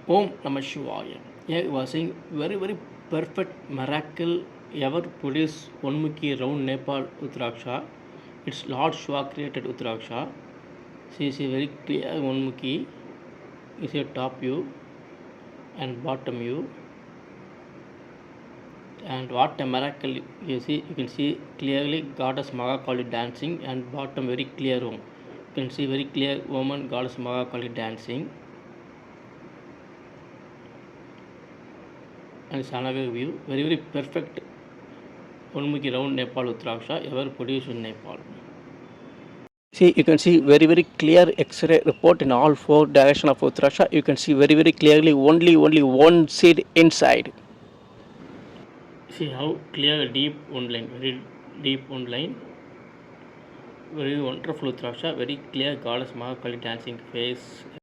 Om Namah Shivaya. Here he was saying very perfect miracle ever produced Onmukhi round Nepal Uttaraksha. It's Lord Shiva created Uttaraksha. She is a very clear Onmukhi. Is a top view and bottom view. And what a miracle you see! You can see clearly Goddess Mahakali dancing and bottom very clear room. You can see very clear woman Goddess Mahakali dancing. And it's another view, very perfect Onmukhi round Nepal Uttaraksha ever produced in Nepal. See, you can see very clear X-ray report in all four directions of Uttaraksha. You can see very clearly only one seed inside. See how clear deep one line, very deep one line. Very wonderful Uttaraksha, very clear Goddess Mahakali dancing face.